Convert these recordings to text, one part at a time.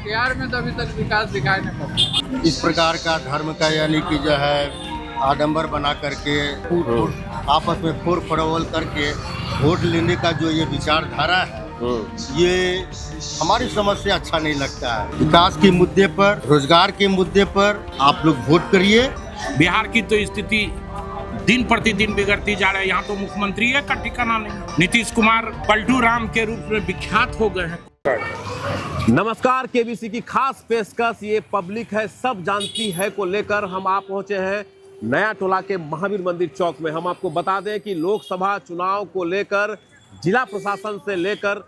कटिहार में तो अभी तक विकास दिखाई नहीं पड़ा। इस प्रकार का धर्म का यानी कि जो है आडंबर बना करके आपस में फोर फड़वल करके वोट लेने का जो ये विचारधारा है ये हमारी समझ से अच्छा नहीं लगता है। विकास के मुद्दे पर, रोजगार के मुद्दे पर आप लोग वोट करिए। बिहार की तो स्थिति दिन प्रतिदिन बिगड़ती जा रही है। यहाँ तो मुख्यमंत्री है का ठिकाना नहीं। नीतीश कुमार पलटू राम के रूप में विख्यात हो गए हैं। नमस्कार, केबीसी की खास पेशकश ये पब्लिक है सब जानती है को लेकर हम आप पहुंचे हैं नया टोला के महावीर मंदिर चौक में। हम आपको बता दें कि लोकसभा चुनाव को लेकर जिला प्रशासन से लेकर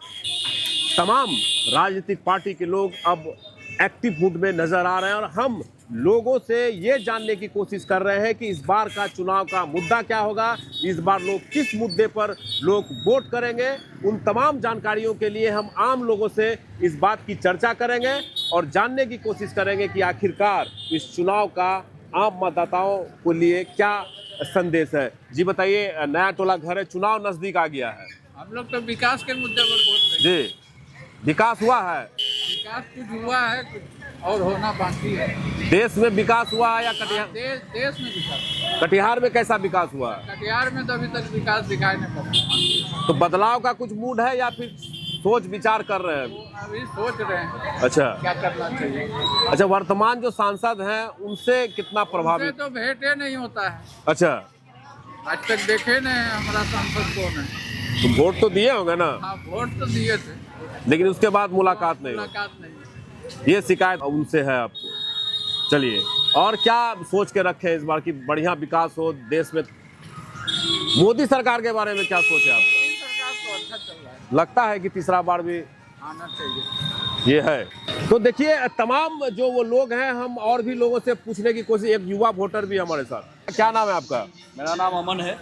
तमाम राजनीतिक पार्टी के लोग अब एक्टिव मूड में नजर आ रहे हैं और हम लोगों से ये जानने की कोशिश कर रहे हैं कि इस बार का चुनाव का मुद्दा क्या होगा, इस बार लोग किस मुद्दे पर लोग वोट करेंगे। उन तमाम जानकारियों के लिए हम आम लोगों से इस बात की चर्चा करेंगे और जानने की कोशिश करेंगे कि आखिरकार इस चुनाव का आम मतदाताओं को लिए क्या संदेश है। जी बताइए, नया टोला घर है, चुनाव नजदीक आ गया है, हम लोग तो विकास के मुद्दे पर वोट देंगे। जी विकास हुआ है, विकास कुछ हुआ है, कुछ और होना बाकी है। देश में विकास हुआ है या कटिहार? देश में विकास। कटिहार में कैसा विकास हुआ है? कटिहार में तो अभी तक विकास दिखाई नहीं पड़ा। तो बदलाव का कुछ मूड है या फिर सोच विचार कर रहे हैं? अभी सोच रहे हैं अच्छा क्या करना चाहिए। अच्छा, वर्तमान जो सांसद हैं उनसे कितना उनसे प्रभावित? तो भेंटे नहीं होता है, अच्छा, आज तक देखे नहीं हमारा सांसद कौन है। तो वोट तो दिए होंगे ना? हाँ, वोट तो दिए थे, लेकिन उसके बाद मुलाकात नहीं हुई। मुलाकात नहीं। ये शिकायत उनसे है आपको। चलिए, और क्या सोच के रखे इस बार की बढ़िया विकास हो देश में? मोदी सरकार के बारे में क्या सोच है आपका? सरकार तो अच्छा चल रहा है, लगता है कि तीसरा बार भी आना चाहिए। ये है। तो देखिए, तमाम जो वो लोग हैं, हम और भी लोगों से पूछने की कोशिश। एक युवा वोटर भी हमारे साथ। क्या नाम है आपका? मेरा नाम अमन है।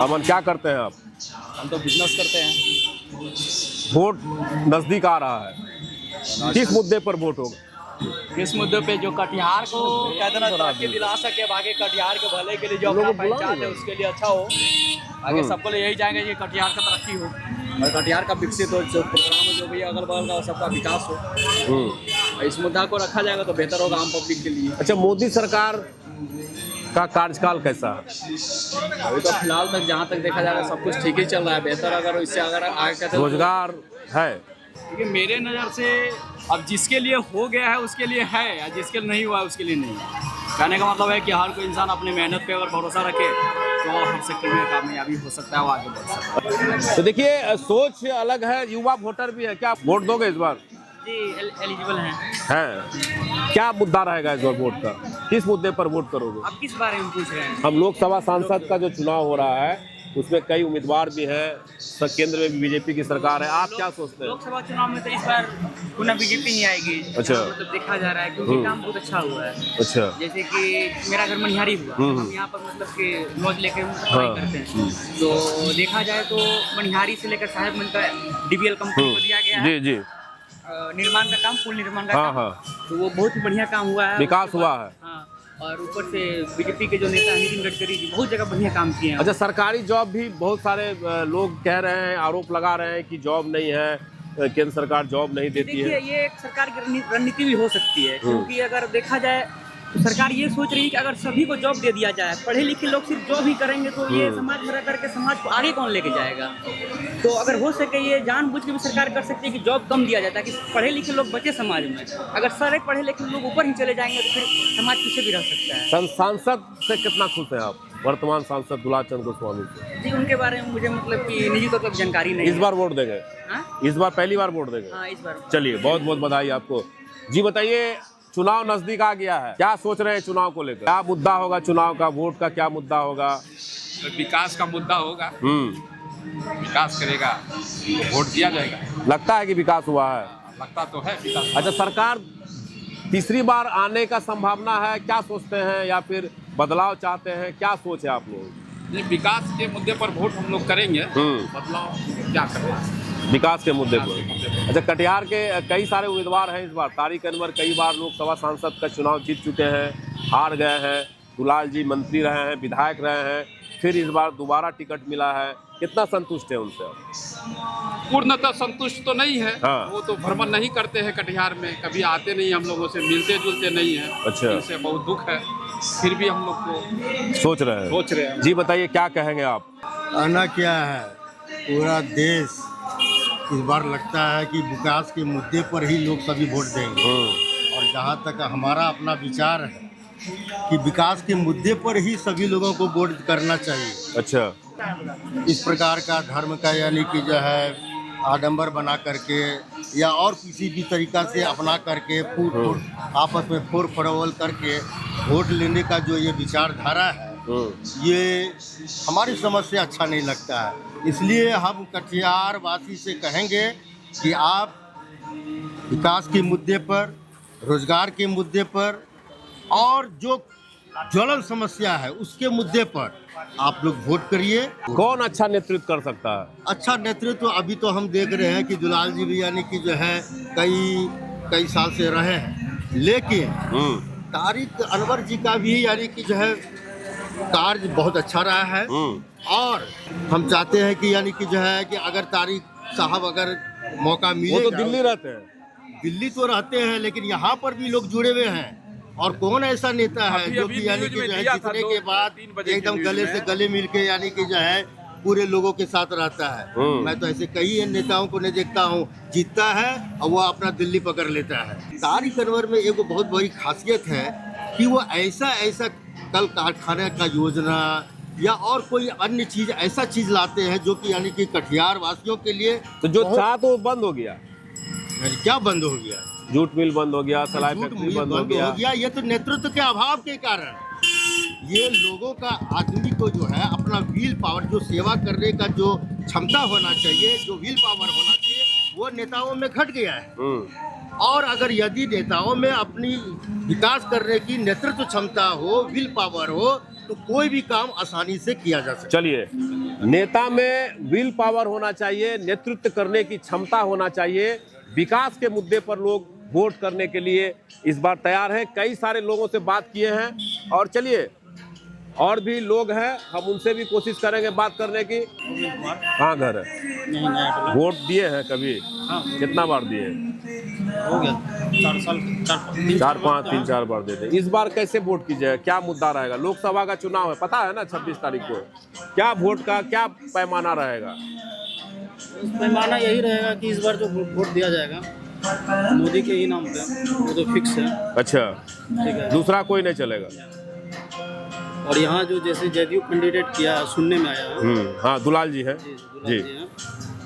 अमन, क्या करते हैं आप? हम तो बिजनेस करते हैं। वोट नजदीक आ रहा है, किस मुद्दे पर वोट होगा? किस मुद्दे पे? जो कटिहार को कहते ना तरक्की दिला सके, बाकी कटिहार के भले के लिए जो अपना पहचान है उसके लिए अच्छा हो। आगे सबको लिए यही चाहेंगे कि कटिहार का तरक्की हो और कटिहार का विकसित हो, जो प्रोग्राम जो भी अगल बगल का सबका विकास हो। इस मुद्दा को रखा जाएगा तो बेहतर होगा आम पब्लिक के लिए। अच्छा, मोदी सरकार का कार्यकाल कैसा है? अभी तो फिलहाल तक जहाँ तक देखा जाएगा सब कुछ ठीक ही चल रहा है। बेहतर अगर इससे अगर आगे कहते रोजगार है? क्योंकि मेरे नज़र से अब जिसके लिए हो गया है उसके लिए है, या जिसके लिए नहीं हुआ है उसके लिए नहीं है। कहने का मतलब है कि हर कोई इंसान अपनी मेहनत पे अगर भरोसा रखे तो हर सेक्टर में कामयाबी हो सकता है, वो आगे बढ़ सकता है। तो देखिए, सोच अलग है, युवा वोटर भी है। क्या आप वोट दोगे इस बार? जी एलिजिबल हैं। हैं। क्या मुद्दा रहेगा इस बार वोट का? किस मुद्दे पर वोट करोगे? आप किस बारे में पूछ रहे हैं? हम लोकसभा सांसद का जो चुनाव हो रहा है उसमें कई उम्मीदवार भी हैं, केंद्र में भी बीजेपी की सरकार है। आप क्या सोचते हैं? लोकसभा चुनाव में तो इस बार पुनः बीजेपी ही आएगी। अच्छा। मतलब देखा जा रहा है क्योंकि काम बहुत अच्छा हुआ है। अच्छा। जैसे कि मेरा घर मनिहारी हुआ, हम यहाँ पर मतलब कि लॉज लेके पढ़ाई करते हैं। तो देखा जाए तो मनिहारी से लेकर साहेबगंज का डीबीएल कंपनी को दिया गया है। जी जी, निर्माण का काम, पुल निर्माण का हाँ काम। हाँ, तो वो बहुत ही बढ़िया काम हुआ है, विकास हुआ है। हाँ, और ऊपर से बीजेपी के जो नेता नितिन गडकरी जी बहुत जगह बढ़िया काम किए हैं। अच्छा, सरकारी जॉब भी बहुत सारे लोग कह रहे हैं, आरोप लगा रहे हैं कि जॉब नहीं है, केंद्र सरकार जॉब नहीं देती है। देखिए, ये एक सरकार की रणनीति भी हो सकती है, क्योंकि अगर देखा जाए तो सरकार ये सोच रही है कि अगर सभी को जॉब दे दिया जाए, पढ़े लिखे लोग सिर्फ जॉब ही करेंगे तो ये समाज में रह करके समाज को आगे कौन लेके जाएगा। तो अगर हो सके ये जानबूझ के भी सरकार कर सकती है कि जॉब कम दिया जाए ताकि पढ़े लिखे लोग बचे समाज में। अगर सारे पढ़े लिखे लोग ऊपर ही चले जाएंगे तो फिर समाज पीछे भी रह सकता है। सांसद से कितना खुश हैं आप, वर्तमान सांसद दुलार चंद्र गोस्वामी से? जी, उनके बारे में मुझे मतलब कि निजी तौर पर जानकारी नहीं इस बार वोट देंगे? हाँ? इस बार पहली बार वोट देंगे? हाँ, इस बार। चलिए, बहुत बहुत बधाई आपको। जी बताइए, चुनाव नजदीक आ गया है, क्या सोच रहे हैं चुनाव को लेकर? क्या मुद्दा होगा चुनाव का? वोट का क्या मुद्दा होगा? तो विकास का मुद्दा होगा, विकास करेगा तो वोट दिया जाएगा। लगता है कि विकास हुआ है? लगता तो है विकास। अच्छा, सरकार तीसरी बार आने का संभावना है, क्या सोचते हैं? या फिर बदलाव चाहते हैं? क्या सोच है आप लोग? ये विकास के मुद्दे पर वोट हम लोग करेंगे, बदलाव क्या करना है विकास के मुद्दे पर। अच्छा, कटिहार के कई सारे उम्मीदवार हैं इस बार। तारिक अनवर कई बार लोकसभा सांसद का चुनाव जीत चुके हैं, हार गए हैं। दुलाल जी मंत्री रहे हैं, विधायक रहे हैं, फिर इस बार दोबारा टिकट मिला है। कितना संतुष्ट है उनसे आप? पूर्णतः संतुष्ट तो नहीं है। हाँ। वो तो भ्रमण नहीं करते हैं कटिहार में, कभी आते नहीं, हम लोगों से मिलते जुलते नहीं है। अच्छा। इनसे बहुत दुख है, फिर भी हम लोग को सोच रहे हैं। जी बताइए, क्या कहेंगे आप? आना क्या है, पूरा देश इस बार लगता है कि विकास के मुद्दे पर ही लोग सभी वोट देंगे। और जहाँ तक हमारा अपना विचार है कि विकास के मुद्दे पर ही सभी लोगों को वोट करना चाहिए। अच्छा। इस प्रकार का धर्म का यानी कि जो है आडंबर बना करके या और किसी भी तरीका से अपना करके आपस में फोर फड़ोल करके वोट लेने का जो ये विचारधारा है, ये हमारी समझ से अच्छा नहीं लगता है। इसलिए हम कटिहार वासी से कहेंगे कि आप विकास के मुद्दे पर, रोजगार के मुद्दे पर और जो ज्वलन समस्या है उसके मुद्दे पर आप लोग वोट करिए। कौन अच्छा नेतृत्व कर सकता है? अच्छा नेतृत्व अभी तो हम देख रहे हैं कि दुलाल जी भी यानी कि जो है कई साल से रहे हैं, लेकिन तारिक अनवर जी का भी यानी कि जो है कार्य बहुत अच्छा रहा है। और हम चाहते हैं कि यानी कि जो है कि अगर तारिक साहब अगर मौका मिले, वो तो दिल्ली रहते हैं। दिल्ली तो रहते हैं, लेकिन यहाँ पर भी लोग जुड़े हुए हैं। और कौन ऐसा नेता है जो कि यानी कि जो है जीतने के बाद एकदम गले से गले मिल के यानी कि जो है पूरे लोगों के साथ रहता है। मैं तो ऐसे कई नेताओं को नहीं देखता हूँ, जीतता है और वो अपना दिल्ली पकड़ लेता है। तारिक अनवर में एक बहुत बड़ी खासियत है कि वो ऐसा कल कारखाने का योजना या और कोई अन्य चीज ऐसा चीज लाते हैं जो कि यानी कि कटिहार वासियों के लिए तो जो था तो बंद हो गया। क्या बंद हो गया? जूट मिल बंद हो गया, सलाई फैक्ट्री बंद हो गया। ये तो नेतृत्व के अभाव के कारण। ये लोगों का आदमी को जो है अपना व्हील पावर, जो सेवा करने का जो क्षमता होना चाहिए, जो व्हील पावर होना चाहिए, वो नेताओं में घट गया है। और अगर यदि नेताओं में अपनी विकास करने की नेतृत्व क्षमता हो, व्हील पावर हो, तो कोई भी काम आसानी से किया जा सकता है। चलिए, नेता में व्हील पावर होना चाहिए, नेतृत्व करने की क्षमता होना चाहिए, विकास के मुद्दे पर लोग वोट करने के लिए इस बार तैयार हैं। कई सारे लोगों से बात किए हैं और चलिए और भी लोग हैं, हम उनसे भी कोशिश करेंगे बात करने की। कहाँ घर है? वोट दिए हैं कभी? कितना बार दिए? हो गया 4 साल, 3-4 बार देते। इस बार कैसे वोट कीजिएगा? क्या मुद्दा रहेगा? लोकसभा का चुनाव है, पता है ना 26 तारीख को। क्या वोट का क्या पैमाना रहेगा? पैमाना यही रहेगा कि इस बार जो वोट दिया जाएगा मोदी के ही नाम पे, वो तो फिक्स है। अच्छा, ठीक है, दूसरा कोई नहीं चलेगा। और यहाँ जो जैसे जदयू कैंडिडेट किया सुनने में आया है, हाँ दुलाल जी है जी,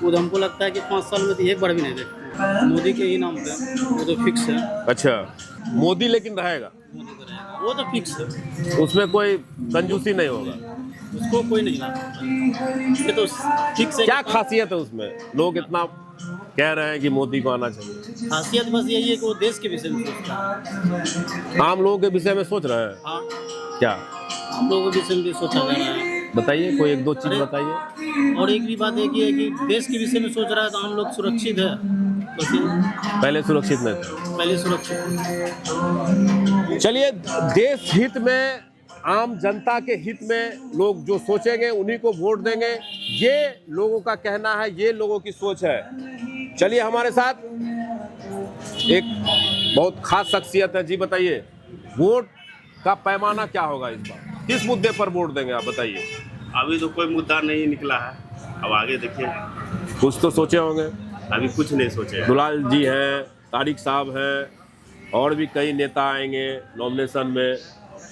वो तो हमको लगता है कि 5 साल में तो एक बार भी नहीं देखते। मोदी के ही नाम पे, वो तो फिक्स है। अच्छा, मोदी लेकिन रहेगा, वो तो फिक्स है, उसमें कोई कंजूसी नहीं होगा, उसको कोई नहीं लाता। ये तो फिक्स है। क्या खासियत है उसमें? लोग इतना कह रहे हैं कि मोदी को आना चाहिए। खासियत बस यही है कि वो देश के विषय में सोचता है। आम लोगों के विषय में सोच रहे हैं। हाँ, क्या हम लोगों के विषय में भी सोचा जा रहा है। बताइए, कोई 1-2 चीज बताइए। और एक भी बात है कि देश के विषय में सोच रहा है तो हम लोग सुरक्षित है, बस पहले सुरक्षित नहीं थे, पहले सुरक्षित। चलिए, देश हित में, आम जनता के हित में लोग जो सोचेंगे उन्हीं को वोट देंगे, ये लोगों का कहना है, ये लोगों की सोच है। चलिए, हमारे साथ एक बहुत खास शख्सियत है। जी बताइए, वोट का पैमाना क्या होगा इस बार? किस मुद्दे पर वोट देंगे आप बताइए? अभी तो कोई मुद्दा नहीं निकला है, अब आगे देखिए। कुछ तो सोचे होंगे। अभी कुछ नहीं सोचे। दुलाल जी हैं, तारिक साहब हैं, और भी कई नेता आएंगे नॉमिनेशन में,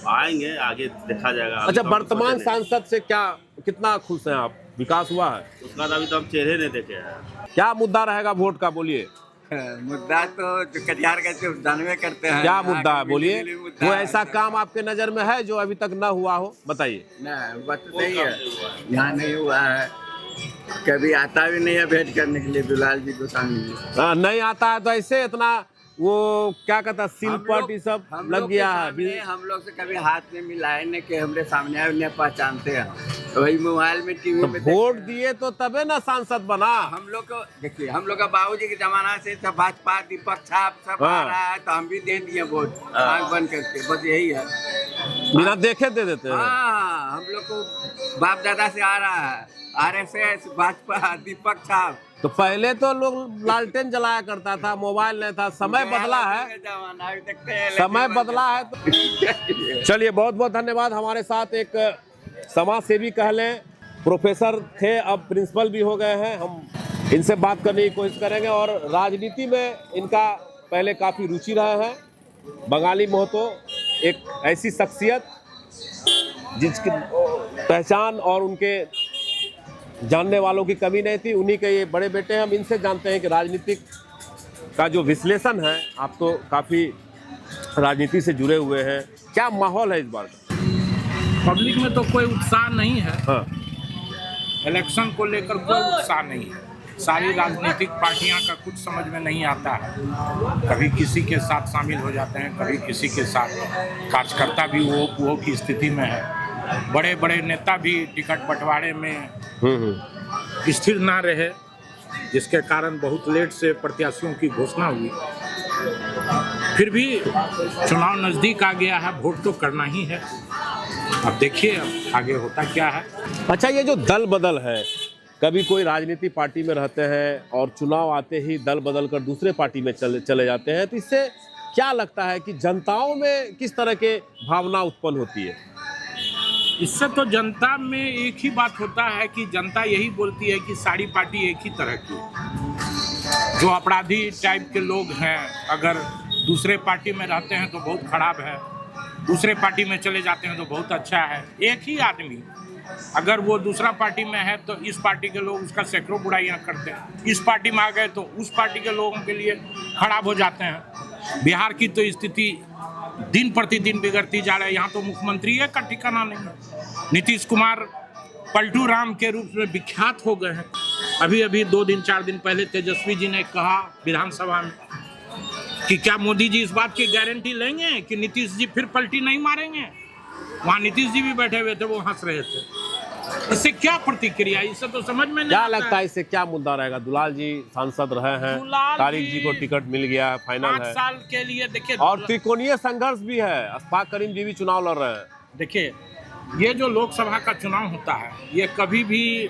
आएंगे, आगे देखा जाएगा। अच्छा, वर्तमान सांसद से कितना खुश हैं आप? विकास हुआ है? उसका अभी तो हम चेहरे नहीं देखे हैं। क्या मुद्दा रहेगा वोट का, बोलिए। मुद्दा तो जो कटिहार का सिर्फ जानवे करते हैं। क्या मुद्दा है, बोलिए। वो ऐसा काम आपके नजर में है जो अभी तक न हुआ हो, बताइए। नहीं, बात नहीं है, यहाँ नहीं हुआ है, कभी आता भी नहीं है भेंट करने के लिए दुलाल जी गोस्वामी। नहीं आता है तो ऐसे इतना वो क्या कहता है, सिलपट ये सब लग गया है। हम लोग से कभी हाथ में मिलाए नहीं कि हमरे सामने आए, उन्हें पहचानते हैं, वही मोबाइल में, टीवी में वोट दिए तो तबे ना सांसद बना। हम लोग को देखिए, हम लोग का बाबूजी के जमाना से सब भाजपा, दीपक छाप सब आ रहा है, तो हम भी दे दिए वोट आँख बंद करके, बस यही है। बिना देखे दे देते हैं। हाँ, हम लोग को बाप दादा से आ रहा है, RSS भाजपा दीपक साहब। तो पहले तो लोग लालटेन जलाया करता था, मोबाइल नहीं था, समय बदला है, जमाना देखते हैं समय बदला है तो चलिए बहुत बहुत धन्यवाद। हमारे साथ एक समाज सेवी कह लें, प्रोफेसर थे, अब प्रिंसिपल भी हो गए हैं। हम इनसे बात करने की कोशिश करेंगे और राजनीति में इनका पहले काफ़ी रुचि रहा है। बंगाली महतो एक ऐसी शख्सियत जिसकी पहचान और उनके जानने वालों की कमी नहीं थी, उन्हीं के ये बड़े बेटे हैं। हम इनसे जानते हैं कि राजनीतिक का जो विश्लेषण है, आप तो काफ़ी राजनीति से जुड़े हुए हैं, क्या माहौल है इस बार का? पब्लिक में तो कोई उत्साह नहीं है। हाँ। इलेक्शन को लेकर कोई उत्साह नहीं है। सारी राजनीतिक पार्टियां का कुछ समझ में नहीं आता है। कभी किसी के साथ शामिल हो जाते हैं, कभी किसी के साथ। कार्यकर्ता भी वो की स्थिति में है। बड़े बड़े नेता भी टिकट बंटवारे में स्थिर ना रहे, जिसके कारण बहुत लेट से प्रत्याशियों की घोषणा हुई। फिर भी चुनाव नज़दीक आ गया है, वोट तो करना ही है। अब देखिए अब आगे होता क्या है। अच्छा, ये जो दल बदल है, कभी कोई राजनीति पार्टी में रहते हैं और चुनाव आते ही दल बदल कर दूसरे पार्टी में चले जाते हैं, तो इससे क्या लगता है कि जनताओं में किस तरह के भावना उत्पन्न होती है? इससे तो जनता में एक ही बात होता है कि जनता यही बोलती है कि सारी पार्टी एक ही तरह की। जो अपराधी टाइप के लोग हैं, अगर दूसरे पार्टी में रहते हैं तो बहुत खराब है, दूसरे पार्टी में चले जाते हैं तो बहुत अच्छा है। एक ही आदमी अगर वो दूसरा पार्टी में है तो इस पार्टी के लोग उसका सैकड़ों बुराइयां करते हैं, इस पार्टी में आ गए तो उस पार्टी के लोगों के लिए खराब हो जाते हैं। बिहार की तो स्थिति दिन प्रतिदिन बिगड़ती जा रही है। यहाँ तो मुख्यमंत्री का ठिकाना नहीं है। नीतीश कुमार पलटू राम के रूप में विख्यात हो गए हैं। अभी 2-4 दिन पहले तेजस्वी जी ने कहा विधानसभा में कि क्या मोदी जी इस बात की गारंटी लेंगे कि नीतीश जी फिर पलटी नहीं मारेंगे। वहाँ नीतीश जी भी बैठे हुए थे, वो हंस रहे थे। इससे क्या प्रतिक्रिया, इससे तो समझ में नहीं क्या लगता है इससे क्या मुद्दा रहेगा? दुलाल जी सांसद रहे हैं, तारिक जी को टिकट मिल गया, फाइनल है 5 साल के लिए। देखिए और त्रिकोणीय संघर्ष भी है, अशफाक करीम जी भी चुनाव लड़ रहे हैं। देखिए ये जो लोकसभा का चुनाव होता है, ये कभी भी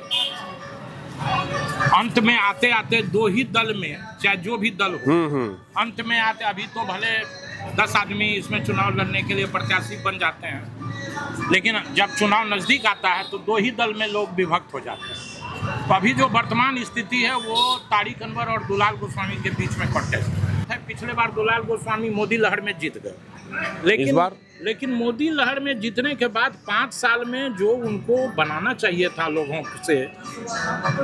अंत में आते आते 2 ही दल में, चाहे जो भी दल हो, अंत में आते, अभी तो भले 10 आदमी इसमें चुनाव लड़ने के लिए प्रत्याशी बन जाते हैं, लेकिन जब चुनाव नजदीक आता है तो 2 ही दल में लोग विभक्त हो जाते हैं। तो अभी जो वर्तमान स्थिति है वो तारिक अनवर और दुलाल गोस्वामी के बीच में कॉन्टेस्ट है। पिछले बार दुलाल गोस्वामी मोदी लहर में जीत गए, लेकिन मोदी लहर में जीतने के बाद 5 साल में जो उनको बनाना चाहिए था लोगों से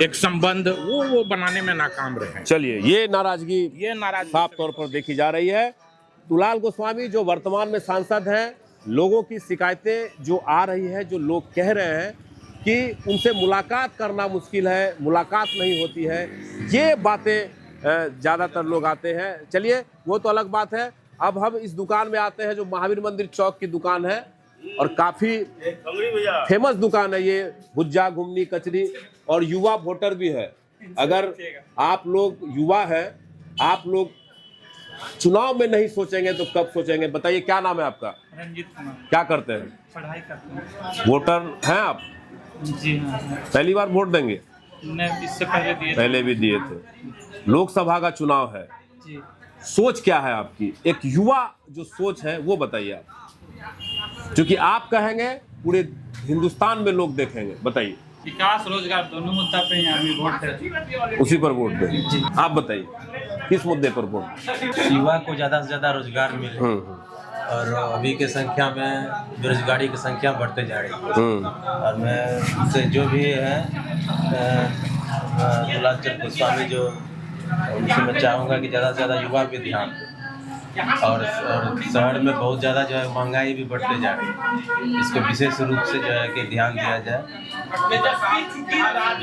एक संबंध, वो बनाने में नाकाम रहे। चलिए, ये नाराजगी साफ तौर पर देखी जा रही है। दुलाल गोस्वामी जो वर्तमान में सांसद हैं, लोगों की शिकायतें जो आ रही है, जो लोग कह रहे हैं कि उनसे मुलाकात करना मुश्किल है, मुलाकात नहीं होती है, ये बातें ज़्यादातर लोग आते हैं। चलिए, वो तो अलग बात है। अब हम इस दुकान में आते हैं जो महावीर मंदिर चौक की दुकान है और काफ़ी फेमस दुकान है ये। भुज्जा, घुगनी, कचरी और युवा वोटर भी है। अगर आप लोग युवा हैं, आप लोग चुनाव में नहीं सोचेंगे तो कब सोचेंगे? बताइए, क्या नाम है आपका? रंजीत कुमार। क्या करते हैं? पढ़ाई करते हैं। वोटर हैं आप? जी हाँ। पहली बार वोट देंगे? नहीं, इससे पहले दिए। पहले भी दिए थे। लोकसभा का चुनाव है, जी। सोच क्या है आपकी? एक युवा जो सोच है वो बताइए आप, क्योंकि आप कहेंगे पूरे हिंदुस्तान में लोग देखेंगे। बताइए। विकास रोजगार दोनों मुद्दा पे ही आदमी वोट देते, उसी पर वोट देंगे। आप बताइए किस मुद्दे पर वोट? युवा को ज़्यादा से ज़्यादा रोजगार मिले और अभी के संख्या में बेरोजगारी की संख्या बढ़ते जा रही है। और मैं से जो भी है दुलाल चंद्र गोस्वामी जो, उनसे मैं चाहूँगा कि ज़्यादा से ज़्यादा युवा पे ध्यान दें। और शहर में बहुत ज़्यादा जो है महंगाई भी बढ़ते जा रही है, इसको विशेष रूप से जो है कि ध्यान दिया जाए।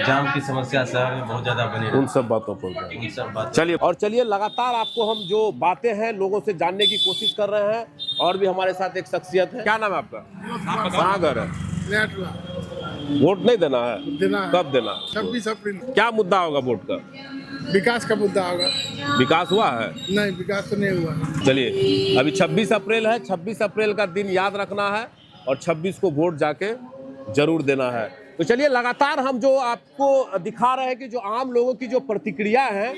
जाम की समस्या शहर में बहुत ज़्यादा बनी, उन सब बातों पर उन सब बात। चलिए, और चलिए लगातार आपको हम जो बातें हैं लोगों से जानने की कोशिश कर रहे हैं। और भी हमारे साथ एक शख्सियत है। क्या नाम है आपका? कहाँ घर है? वोट नहीं देना है? देना है। कब देना? 26 अप्रैल। क्या मुद्दा होगा वोट का? विकास का मुद्दा होगा। विकास हुआ है? नहीं, विकास तो नहीं हुआ। चलिए, अभी 26 अप्रैल है। 26 अप्रैल का दिन याद रखना है और 26 को वोट जाके जरूर देना है। तो चलिए लगातार हम जो आपको दिखा रहे हैं कि जो आम लोगों की जो प्रतिक्रिया है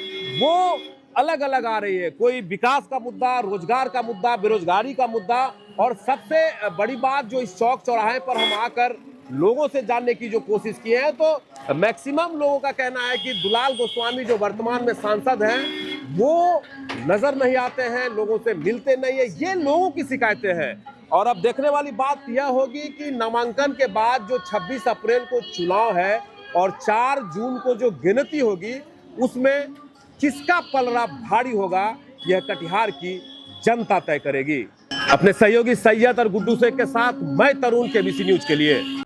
वो अलग अलग आ रही है। कोई विकास का मुद्दा, रोजगार का मुद्दा, बेरोजगारी का मुद्दा, और सबसे बड़ी बात जो इस चौक चौराहे पर हम आकर लोगों से जानने की जो कोशिश की है, तो मैक्सिमम लोगों का कहना है कि दुलाल गोस्वामी जो वर्तमान में सांसद हैं वो नजर नहीं आते हैं, लोगों से मिलते नहीं है, ये लोगों की शिकायतें हैं। और अब देखने वाली बात यह होगी कि नामांकन के बाद जो 26 अप्रैल को चुनाव है और 4 जून को जो गिनती होगी उसमें किसका पलड़ा भारी होगा, यह कटिहार की जनता तय करेगी। अपने सहयोगी सैयद और गुड्डू शेख के साथ मैं तरुण, केबीसी न्यूज के लिए।